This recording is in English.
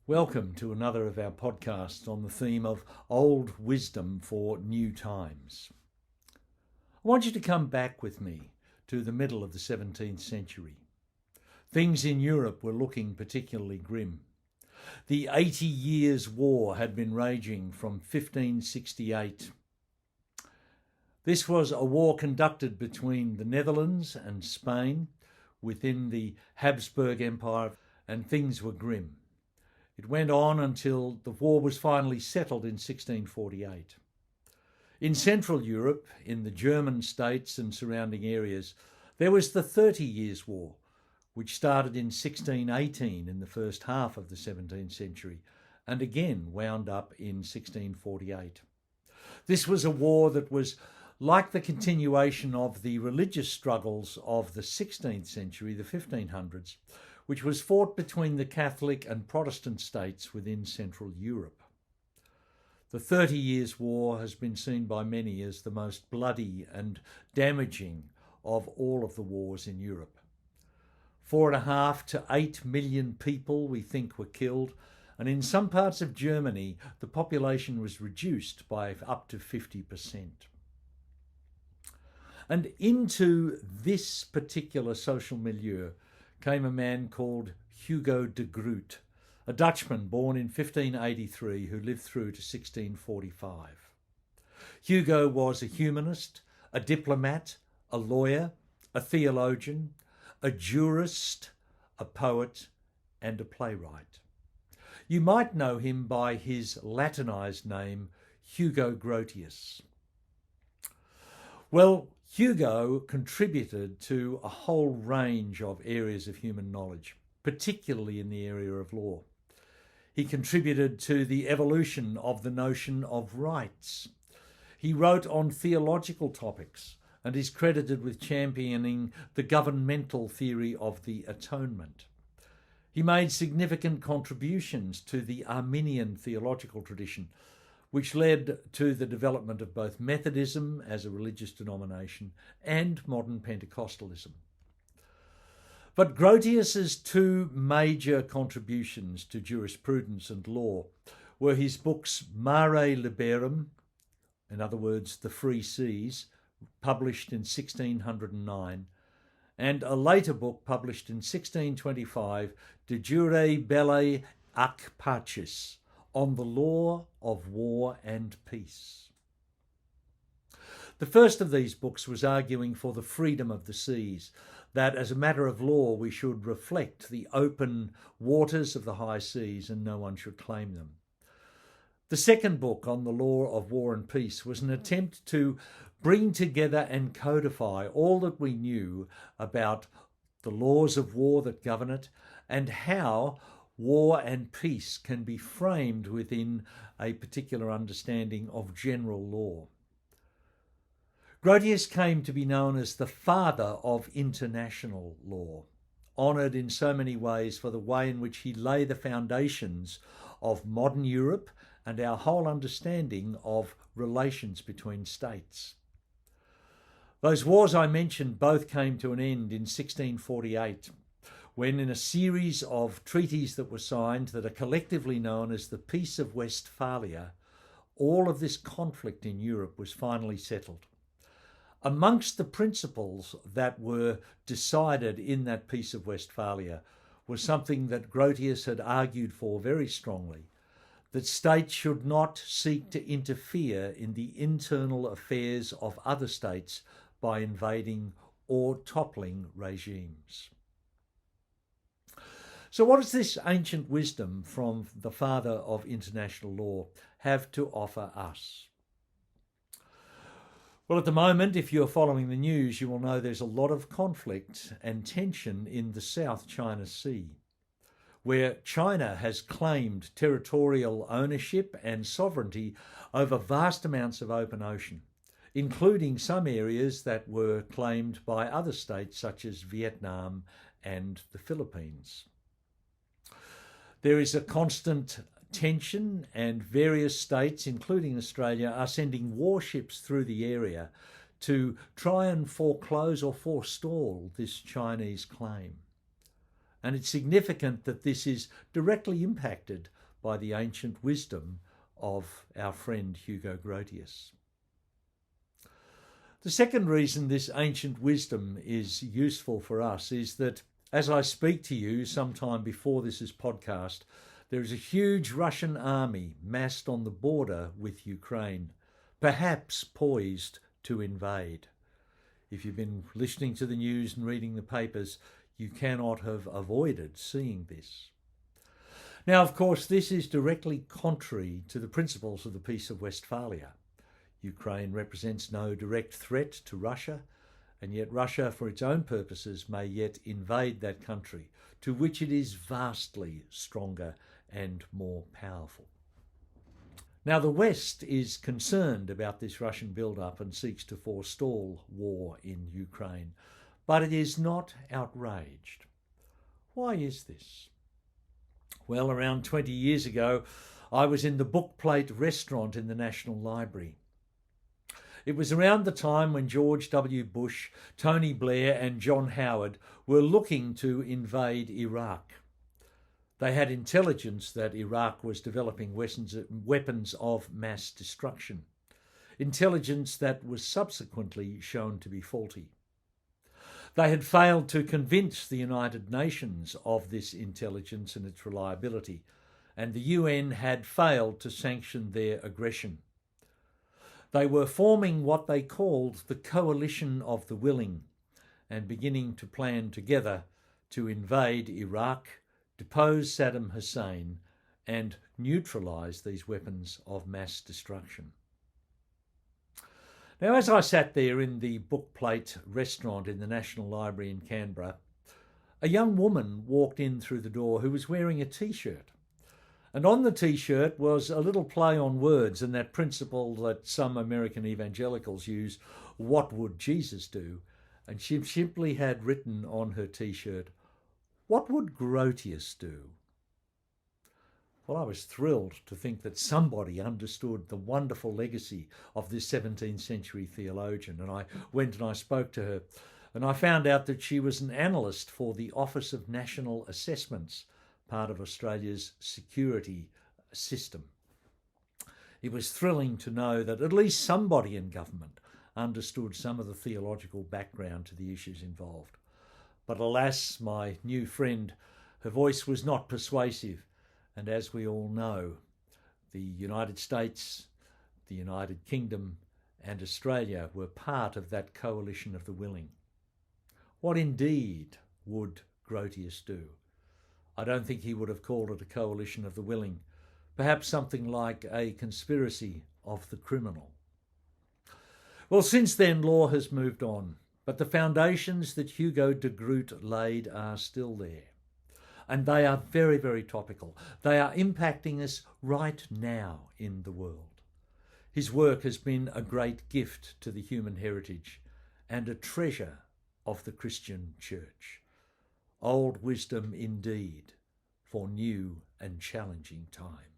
Welcome to another of our podcasts on the theme of old wisdom for new times. I want you to come back with me to the middle of the 17th century. Things in Europe were looking particularly grim. The 80 Years' War had been raging from 1568. This was a war conducted between the Netherlands and Spain within the Habsburg Empire, and things were grim. It went on until the war was finally settled in 1648. In Central Europe, in the German states and surrounding areas, there was the 30 Years' War, which started in 1618 in the first half of the 17th century and again wound up in 1648. This was a war that was like the continuation of the religious struggles of the 16th century, the 1500s, which was fought between the Catholic and Protestant states within Central Europe. The 30 Years' War has been seen by many as the most bloody and damaging of all of the wars in Europe. 4.5 to 8 million people, we think, were killed, and in some parts of Germany, the population was reduced by up to 50%. And into this particular social milieu came a man called Hugo de Groot, a Dutchman born in 1583 who lived through to 1645. Hugo was a humanist, a diplomat, a lawyer, a theologian, a jurist, a poet, and a playwright. You might know him by his Latinized name, Hugo Grotius. Well, Hugo contributed to a whole range of areas of human knowledge, particularly in the area of law. He contributed to the evolution of the notion of rights. He wrote on theological topics and is credited with championing the governmental theory of the atonement. He made significant contributions to the Arminian theological tradition, which led to the development of both Methodism as a religious denomination and modern Pentecostalism. But Grotius's two major contributions to jurisprudence and law were his books Mare Liberum, in other words, The Free Seas, published in 1609, and a later book published in 1625, De Jure Belli ac Pacis, on the law of war and peace. The first of these books was arguing for the freedom of the seas, that as a matter of law we should reflect the open waters of the high seas and no one should claim them. The second book on the law of war and peace was an attempt to bring together and codify all that we knew about the laws of war that govern it and how war and peace can be framed within a particular understanding of general law. Grotius came to be known as the father of international law, honoured in so many ways for the way in which he lay the foundations of modern Europe and our whole understanding of relations between states. Those wars I mentioned both came to an end in 1648, when in a series of treaties that were signed that are collectively known as the Peace of Westphalia, all of this conflict in Europe was finally settled. Amongst the principles that were decided in that Peace of Westphalia was something that Grotius had argued for very strongly, that states should not seek to interfere in the internal affairs of other states by invading or toppling regimes. So what does this ancient wisdom from the father of international law have to offer us? Well, at the moment, if you're following the news, you will know there's a lot of conflict and tension in the South China Sea, where China has claimed territorial ownership and sovereignty over vast amounts of open ocean, including some areas that were claimed by other states such as Vietnam and the Philippines. There is a constant tension, and various states, including Australia, are sending warships through the area to try and foreclose or forestall this Chinese claim. And it's significant that this is directly impacted by the ancient wisdom of our friend Hugo Grotius. The second reason this ancient wisdom is useful for us is that as I speak to you sometime before this is podcast, there is a huge Russian army massed on the border with Ukraine, perhaps poised to invade. If you've been listening to the news and reading the papers, you cannot have avoided seeing this. Now, of course, this is directly contrary to the principles of the Peace of Westphalia. Ukraine represents no direct threat to Russia, and yet Russia, for its own purposes, may yet invade that country, to which it is vastly stronger and more powerful. Now, the West is concerned about this Russian build-up and seeks to forestall war in Ukraine, but it is not outraged. Why is this? Well, around 20 years ago, I was in the Bookplate restaurant in the National Library. It was around the time when George W. Bush, Tony Blair and John Howard were looking to invade Iraq. They had intelligence that Iraq was developing weapons of mass destruction, intelligence that was subsequently shown to be faulty. They had failed to convince the United Nations of this intelligence and its reliability, and the UN had failed to sanction their aggression. They were forming what they called the Coalition of the Willing and beginning to plan together to invade Iraq, depose Saddam Hussein, and neutralise these weapons of mass destruction. Now, as I sat there in the Bookplate restaurant in the National Library in Canberra, a young woman walked in through the door who was wearing a T-shirt. And on the T-shirt was a little play on words and that principle that some American evangelicals use, what would Jesus do? And she simply had written on her T-shirt, what would Grotius do? Well, I was thrilled to think that somebody understood the wonderful legacy of this 17th century theologian. And I went and I spoke to her, and I found out that she was an analyst for the Office of National Assessments, part of Australia's security system. It was thrilling to know that at least somebody in government understood some of the theological background to the issues involved. But alas, my new friend, her voice was not persuasive. And as we all know, the United States, the United Kingdom and Australia were part of that coalition of the willing. What indeed would Grotius do? I don't think he would have called it a coalition of the willing, perhaps something like a conspiracy of the criminal. Well, since then, law has moved on, but the foundations that Hugo de Groot laid are still there. And they are very, very topical. They are impacting us right now in the world. His work has been a great gift to the human heritage and a treasure of the Christian church. Old wisdom indeed for new and challenging times.